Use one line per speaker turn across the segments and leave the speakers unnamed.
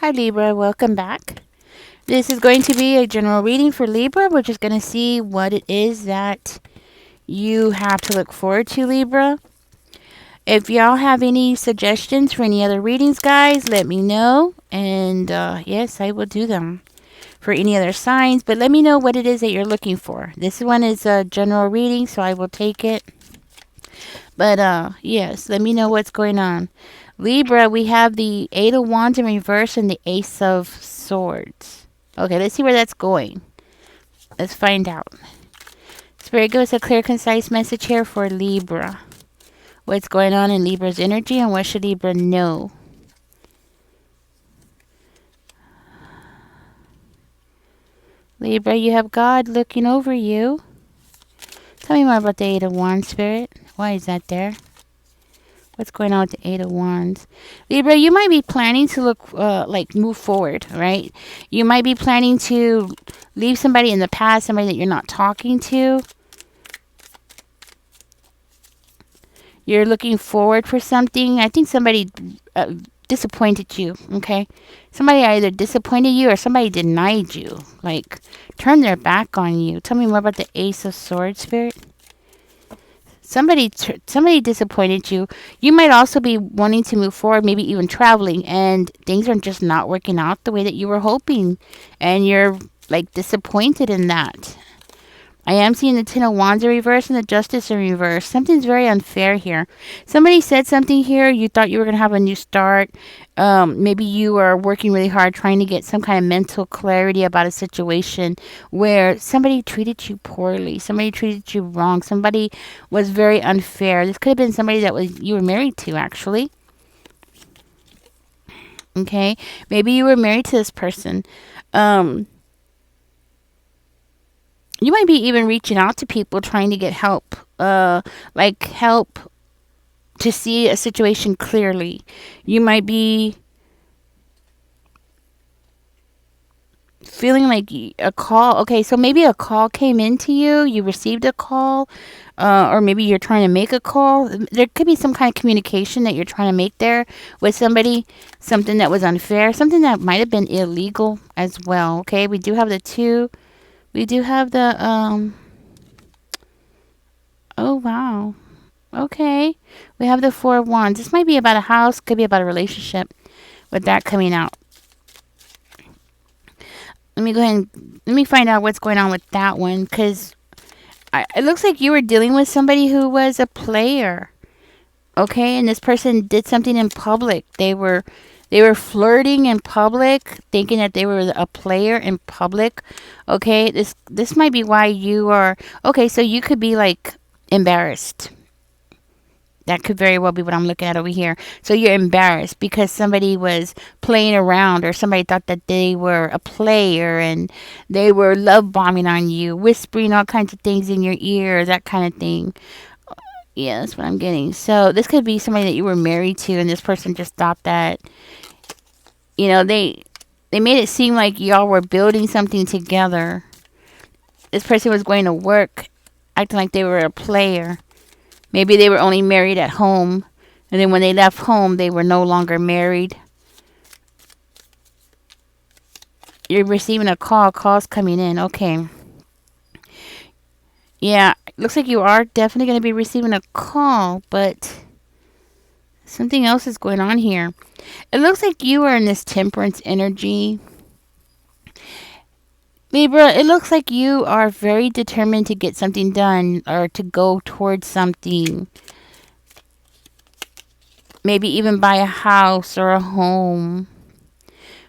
Hi Libra, welcome back. This is going to be a general reading for Libra. We're just going to see what it is that you have to look forward to, Libra. If y'all have any suggestions for any other readings, guys, let me know. And yes, I will do them for any other signs. But let me know what it is that you're looking for. This one is a general reading, so I will take it. But yes, let me know what's going on. Libra, we have the Eight of Wands in reverse and the Ace of Swords. Okay, let's see where that's going. Let's find out. Spirit, give us a clear, concise message here for Libra. What's going on in Libra's energy and what should Libra know? Libra, you have God looking over you. Tell me more about the Eight of Wands, Spirit. Why is that there? What's going on with the Eight of Wands? Libra, you might be planning to move forward, right? You might be planning to leave somebody in the past, somebody that you're not talking to. You're looking forward for something. I think somebody disappointed you, okay? Somebody either disappointed you or somebody denied you, like turned their back on you. Tell me more about the Ace of Swords, Spirit. Somebody disappointed you. You might also be wanting to move forward, maybe even traveling, and things are just not working out the way that you were hoping, and you're like disappointed in that. I am seeing the Ten of Wands in reverse and the Justice in reverse. Something's very unfair here. Somebody said something here. You thought you were going to have a new start. Maybe you are working really hard trying to get some kind of mental clarity about a situation where somebody treated you poorly. Somebody treated you wrong. Somebody was very unfair. This could have been somebody that you were married to, actually. Okay? Maybe you were married to this person. You might be even reaching out to people trying to get help, help to see a situation clearly. You might be feeling like a call. Okay, so maybe a call came into you. You received a call, or maybe you're trying to make a call. There could be some kind of communication that you're trying to make there with somebody. Something that was unfair. Something that might have been illegal as well. Okay, we do have the two. We do have the, oh wow. Okay. We have the Four of Wands. This might be about a house, could be about a relationship with that coming out. Let me go ahead and, let me find out what's going on with that one, because it looks like you were dealing with somebody who was a player. Okay, and this person did something in public. They were flirting in public, thinking that they were a player in public. Okay, this might be why you are. Okay, so you could be like embarrassed. That could very well be what I'm looking at over here. So you're embarrassed because somebody was playing around or somebody thought that they were a player and they were love bombing on you, whispering all kinds of things in your ear, that kind of thing. Yeah, that's what I'm getting. So this could be somebody that you were married to and this person just thought that, they made it seem like y'all were building something together. This person was going to work acting like they were a player. Maybe they were only married at home, and then when they left home, they were no longer married. You're receiving a call. Call's coming in. Okay. Yeah, looks like you are definitely going to be receiving a call, but something else is going on here. It looks like you are in this temperance energy. Libra, it looks like you are very determined to get something done or to go towards something. Maybe even buy a house or a home.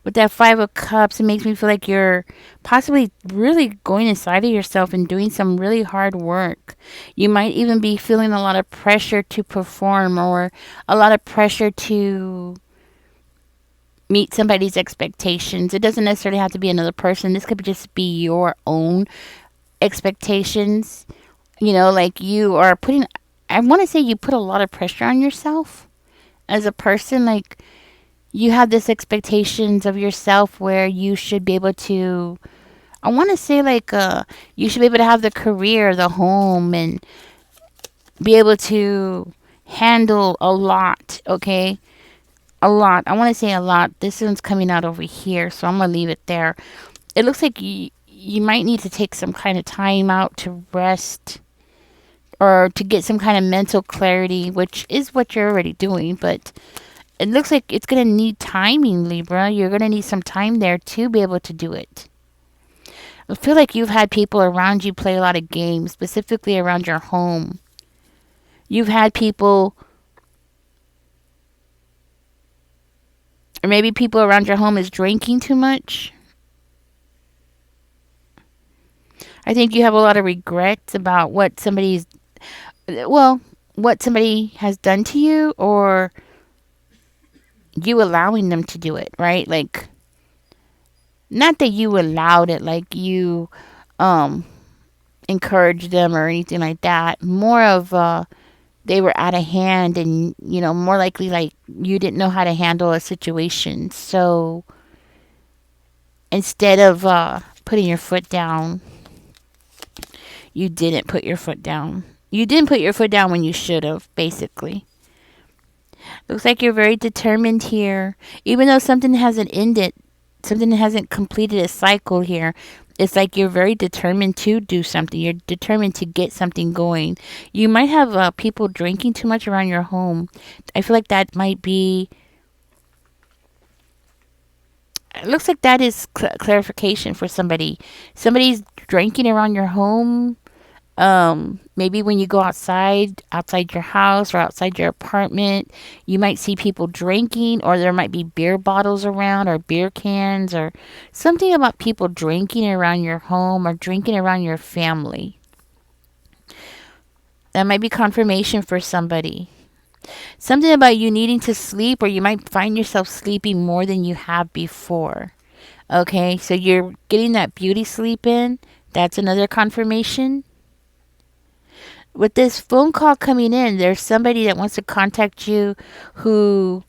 With that Five of Cups, it makes me feel like you're possibly really going inside of yourself and doing some really hard work. You might even be feeling a lot of pressure to perform or a lot of pressure to meet somebody's expectations. It doesn't necessarily have to be another person. This could just be your own expectations. Like you are putting, I want to say you put a lot of pressure on yourself as a person. Like you have this expectations of yourself where you should be able to, I want to say you should be able to have the career, the home, and be able to handle a lot, okay? A lot. I want to say a lot. This one's coming out over here, so I'm gonna leave it there. It looks like you might need to take some kind of time out to rest or to get some kind of mental clarity, which is what you're already doing, but it looks like it's going to need timing, Libra. You're going to need some time there to be able to do it. I feel like you've had people around you play a lot of games, specifically around your home. You've had people, or maybe people around your home is drinking too much. I think you have a lot of regrets about what somebody has done to you, or you allowing them to do it, right? Like, not that you allowed it, like you um encouraged them or anything like that. More of they were out of hand, and more likely like you didn't know how to handle a situation. So instead of putting your foot down, you didn't put your foot down. You didn't put your foot down when you should have, basically. Looks like you're very determined here. Even though something hasn't ended, something hasn't completed a cycle here, it's like you're very determined to do something. You're determined to get something going. You might have people drinking too much around your home. I feel like that might be. It looks like that is clarification for somebody. Somebody's drinking around your home. Maybe when you go outside your house or outside your apartment, you might see people drinking, or there might be beer bottles around, or beer cans, or something about people drinking around your home or drinking around your family. That might be confirmation for somebody. Something about you needing to sleep, or you might find yourself sleeping more than you have before. Okay, so you're getting that beauty sleep in. That's another confirmation. With this phone call coming in, there's somebody that wants to contact you who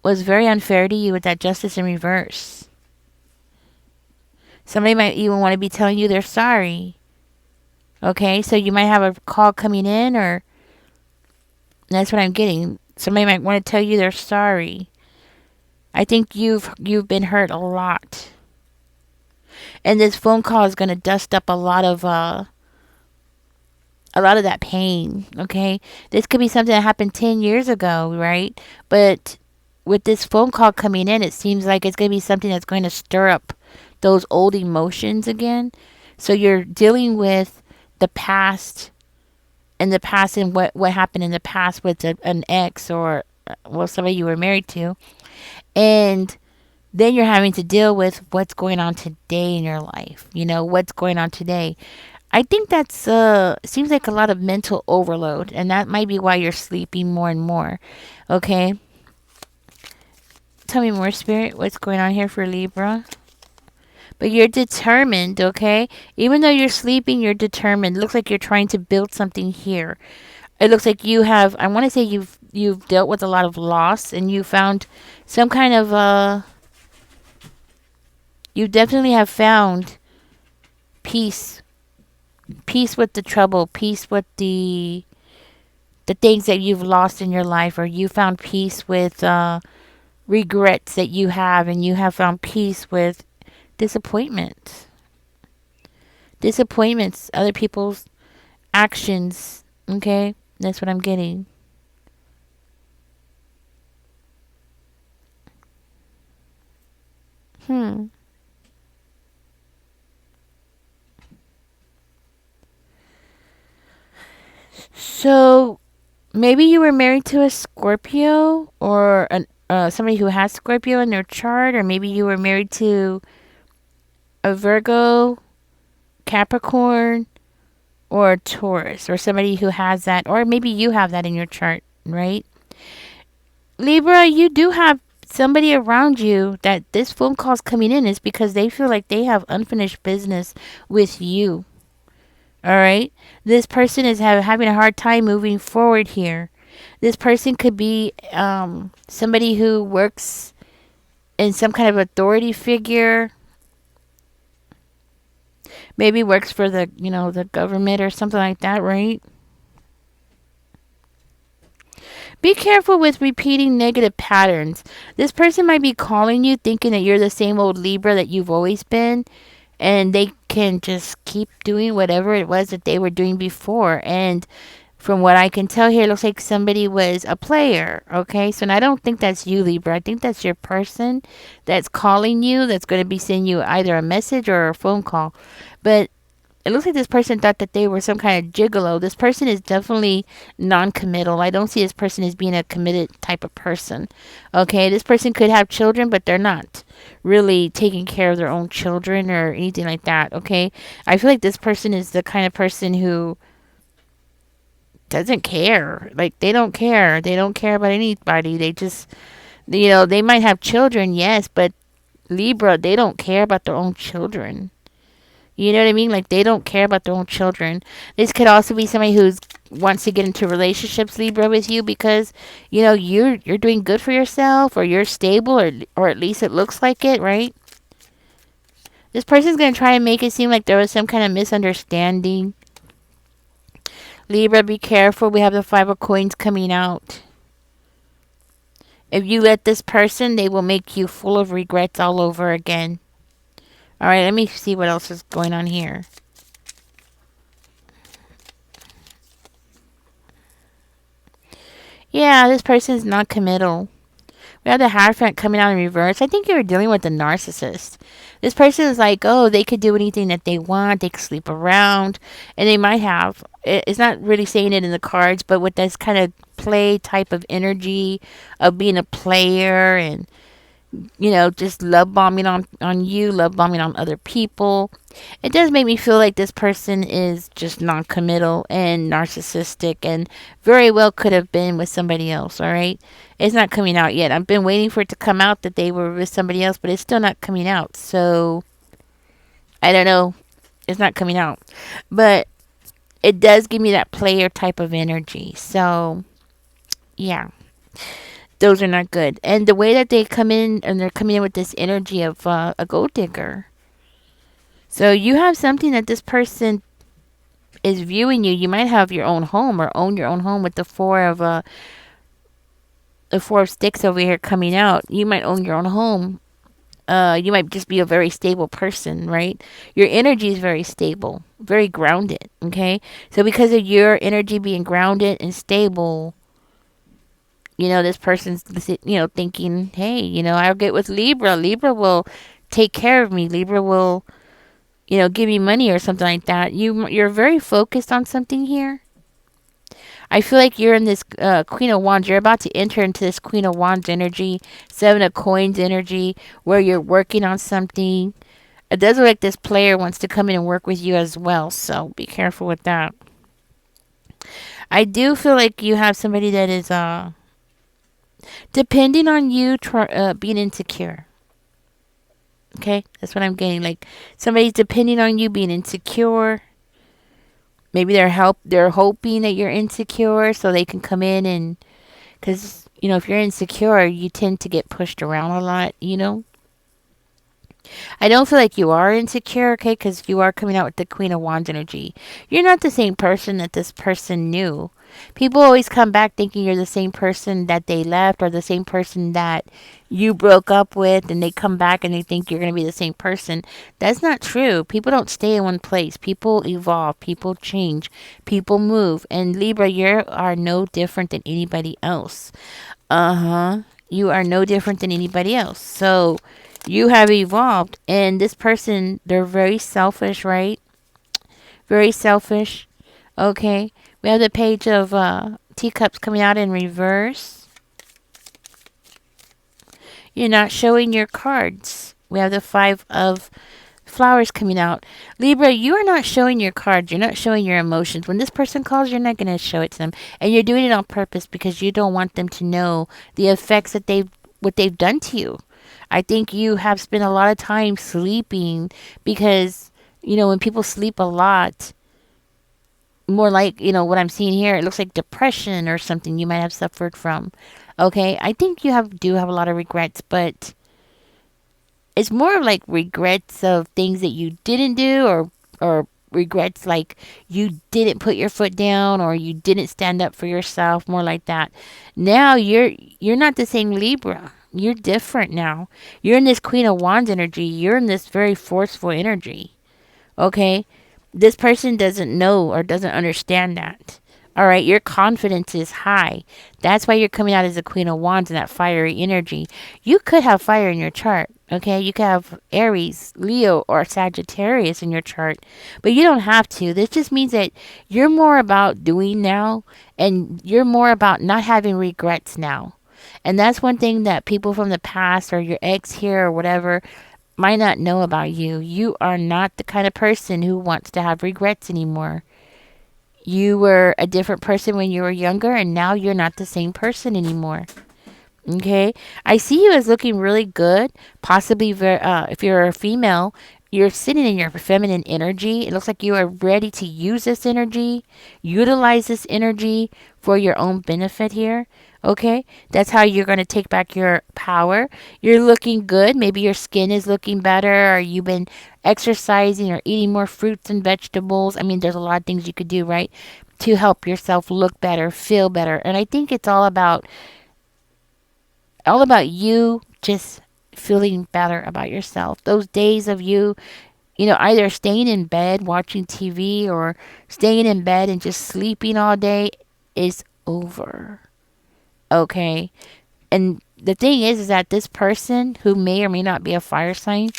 was very unfair to you with that justice in reverse. Somebody might even want to be telling you they're sorry. Okay, so you might have a call coming in, or that's what I'm getting. Somebody might want to tell you they're sorry. I think you've been hurt a lot, and this phone call is going to dust up a lot of that pain. Okay, this could be something that happened 10 years ago, right? But with this phone call coming in, it seems like it's going to be something that's going to stir up those old emotions again. So you're dealing with the past, and what happened in the past with an ex, or somebody you were married to, and then you're having to deal with what's going on today in your life. What's going on today. I think that's seems like a lot of mental overload, and that might be why you're sleeping more and more. Okay, tell me more, Spirit. What's going on here for Libra? But you're determined, okay? Even though you're sleeping, you're determined. It looks like you're trying to build something here. It looks like you have. I want to say you've dealt with a lot of loss, and you found some kind of you definitely have found peace. Peace with the trouble, peace with the things that you've lost in your life, or you found peace with regrets that you have, and you have found peace with disappointments. Disappointments, other people's actions. Okay, that's what I'm getting. Hmm. So maybe you were married to a Scorpio, or somebody who has Scorpio in their chart, or maybe you were married to a Virgo, Capricorn, or a Taurus, or somebody who has that, or maybe you have that in your chart, right? Libra, you do have somebody around you that this phone call's coming in is because they feel like they have unfinished business with you. All right. This person is having a hard time moving forward here. This person could be somebody who works in some kind of authority figure. Maybe works for the government or something like that, right? Be careful with repeating negative patterns. This person might be calling you thinking that you're the same old Libra that you've always been, and they can just keep doing whatever it was that they were doing before. And from what I can tell here, it looks like somebody was a player. Okay, so and I don't think that's you, Libra. I think that's your person that's calling you, that's going to be sending you either a message or a phone call. But it looks like this person thought that they were some kind of gigolo. This person is definitely non-committal. I don't see this person as being a committed type of person. Okay, this person could have children, but they're not really taking care of their own children or anything like that. Okay, I feel like this person is the kind of person who doesn't care. Like they don't care. They don't care about anybody. They just, they might have children, yes, but Libra, they don't care about their own children. You know what I mean? Like they don't care about their own children. This could also be somebody who wants to get into relationships, Libra, with you because you're doing good for yourself, or you're stable, or at least it looks like it, right? This person's gonna try and make it seem like there was some kind of misunderstanding. Libra, be careful. We have the Five of Coins coming out. If you let this person, they will make you full of regrets all over again. All right, let me see what else is going on here. Yeah, this person is not committal. We have the Hierophant coming out in reverse. I think you're dealing with a narcissist. This person is like, oh, they could do anything that they want. They could sleep around. And they might have. It's not really saying it in the cards, but with this kind of play type of energy of being a player and just love bombing on you, love bombing on other people. It does make me feel like this person is just non committal and narcissistic and very well could have been with somebody else, all right? It's not coming out yet. I've been waiting for it to come out that they were with somebody else, but it's still not coming out. So, I don't know. It's not coming out. But it does give me that player type of energy. So, yeah. Those are not good. And the way that they come in, and they're coming in with this energy of a gold digger. So you have something that this person is viewing you. You might have your own home or own your own home with the Four of Sticks over here coming out. You might own your own home. You might just be a very stable person, right? Your energy is very stable, very grounded. Okay, so because of your energy being grounded and stable, this person's, thinking, hey, I'll get with Libra. Libra will take care of me. Libra will, give me money or something like that. You're very focused on something here. I feel like you're in this Queen of Wands. You're about to enter into this Queen of Wands energy, Seven of Coins energy, where you're working on something. It does look like this player wants to come in and work with you as well, so be careful with that. I do feel like you have somebody that is depending on you being insecure. Okay, that's what I'm getting. Like somebody's depending on you being insecure. Maybe they're hoping that you're insecure so they can come in and, because if you're insecure, you tend to get pushed around a lot. I don't feel like you are insecure, okay, because you are coming out with the Queen of Wands energy. You're not the same person that this person knew. People always come back thinking you're the same person that they left or the same person that you broke up with, and they come back and they think you're going to be the same person. That's not true. People don't stay in one place. People evolve. People change. People move. And Libra, you are no different than anybody else. You are no different than anybody else. So you have evolved, and this person, they're very selfish, right? Very selfish. Okay. We have the Page of Teacups coming out in reverse. You're not showing your cards. We have the Five of Flowers coming out. Libra, you are not showing your cards. You're not showing your emotions. When this person calls, you're not going to show it to them. And you're doing it on purpose because you don't want them to know the effects that what they've done to you. I think you have spent a lot of time sleeping because, when people sleep a lot, more like, what I'm seeing here, it looks like depression or something you might have suffered from. Okay, I think you do have a lot of regrets, but it's more of like regrets of things that you didn't do or regrets, like you didn't put your foot down or you didn't stand up for yourself, more like that. Now you're not the same Libra. You're different now. You're in this Queen of Wands energy. You're in this very forceful energy. Okay? This person doesn't know or doesn't understand that. All right, your confidence is high. That's why you're coming out as a Queen of Wands in that fiery energy. You could have fire in your chart. Okay, you could have Aries, Leo, or Sagittarius in your chart, but you don't have to. This just means that you're more about doing now, and you're more about not having regrets now. And that's one thing that people from the past or your ex here or whatever might not know about you. You are not the kind of person who wants to have regrets anymore. You were a different person when you were younger, and now you're not the same person anymore. Okay, I see you as looking really good. Possibly, if you're a female, you're sitting in your feminine energy. It looks like you are ready to use this energy, utilize this energy for your own benefit here. Okay, that's how you're going to take back your power. You're looking good. Maybe your skin is looking better, or you've been exercising or eating more fruits and vegetables. I mean, there's a lot of things you could do, right, to help yourself look better, feel better. And I think it's all about you just feeling better about yourself. Those days of you, either staying in bed watching TV or staying in bed and just sleeping all day is over. Okay? And the thing is that this person who may or may not be a fire sign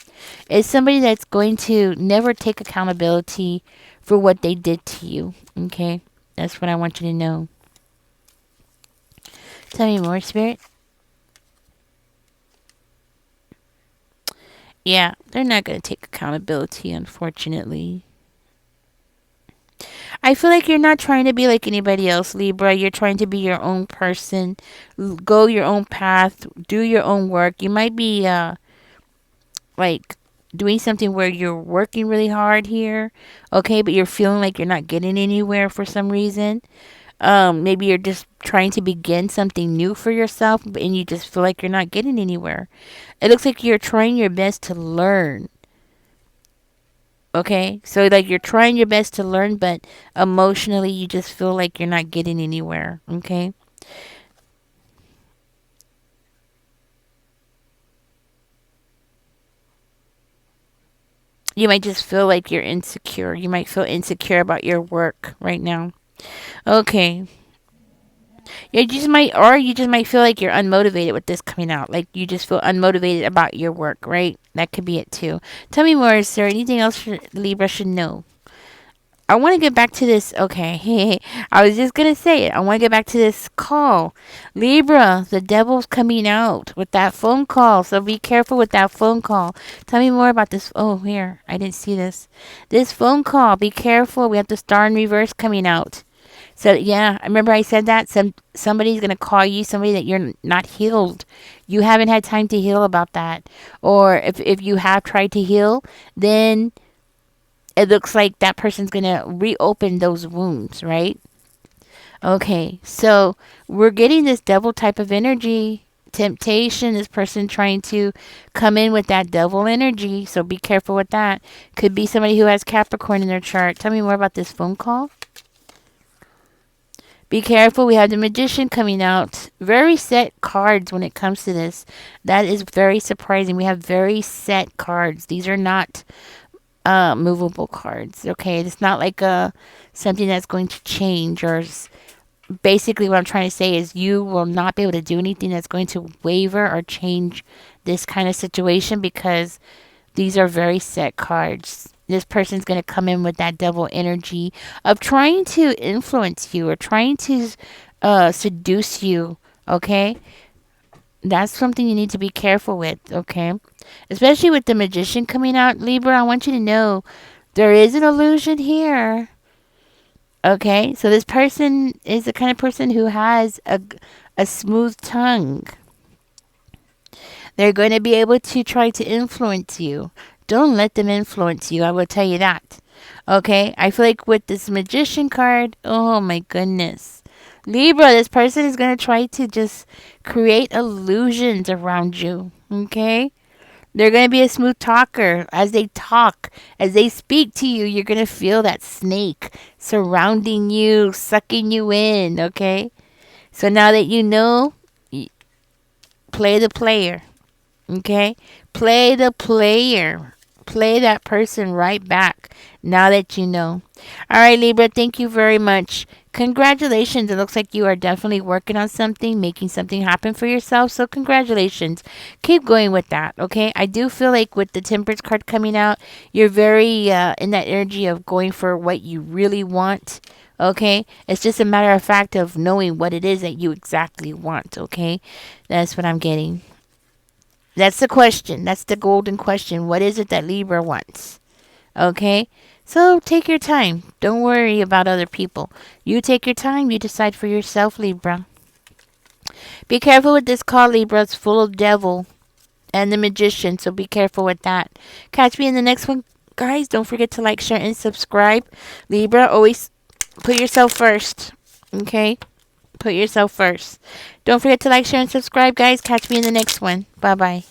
is somebody that's going to never take accountability for what they did to you. Okay? That's what I want you to know. Tell me more, Spirit. Yeah, they're not going to take accountability, unfortunately. I feel like you're not trying to be like anybody else, Libra. You're trying to be your own person, go your own path, do your own work. You might be like doing something where you're working really hard here, okay, but you're feeling like you're not getting anywhere for some reason. Maybe you're just trying to begin something new for yourself and you just feel like you're not getting anywhere. It looks like you're trying your best to learn. Okay? So like you're trying your best to learn, but emotionally you just feel like you're not getting anywhere. Okay? You might just feel like you're insecure. You might feel insecure about your work right now. Okay. You just might feel like you're unmotivated with this coming out. Like you just feel unmotivated about your work, right? That could be it too. Tell me more. Is there anything else Libra should know? I want to get back to this. Okay, I was just gonna say it. I want to get back to this call, Libra. The devil's coming out with that phone call, so be careful with that phone call. Tell me more about this. Oh, here, I didn't see this. This phone call. Be careful. We have the star in reverse coming out. So yeah, I remember I said that somebody's gonna call you, somebody that you're not healed. You haven't had time to heal about that, or if you have tried to heal, then it looks like that person's gonna reopen those wounds, right? Okay, so we're getting this devil type of energy. Temptation, this person trying to come in with that devil energy, so be careful with that. Could be somebody who has Capricorn in their chart. Tell me more about this phone call. Be careful, we have the Magician coming out. Very set cards when it comes to this. That is very surprising. We have very set cards. These are not movable cards. Okay, it's not like something that's going to change or basically what I'm trying to say is you will not be able to do anything that's going to waver or change this kind of situation because these are very set cards. This person's going to come in with that devil energy of trying to influence you or trying to seduce you. Okay, that's something you need to be careful with. Okay, especially with the Magician coming out, Libra. I want you to know there is an illusion here. Okay, so this person is the kind of person who has a smooth tongue. They're going to be able to try to influence you. Don't let them influence you, I will tell you that. Okay, I feel like with this Magician card, oh my goodness. Libra, this person is going to try to just create illusions around you. Okay? They're going to be a smooth talker. As they talk, as they speak to you, you're going to feel that snake surrounding you, sucking you in, okay? So now that you know, play the player, okay? Play the player. Play that person right back now that you know. All right, Libra, thank you very much. Congratulations. It looks like you are definitely working on something, making something happen for yourself. So, congratulations. Keep going with that, okay? I do feel like with the Temperance card coming out, you're very in that energy of going for what you really want, okay? It's just a matter of fact of knowing what it is that you exactly want, okay? That's what I'm getting. That's the question. That's the golden question. What is it that Libra wants? Okay? So take your time. Don't worry about other people. You take your time. You decide for yourself, Libra. Be careful with this call, Libra. It's full of devil and the magician. So be careful with that. Catch me in the next one. Guys, don't forget to like, share, and subscribe. Libra, always put yourself first. Okay? Put yourself first. Don't forget to like, share, and subscribe, guys. Catch me in the next one. Bye bye.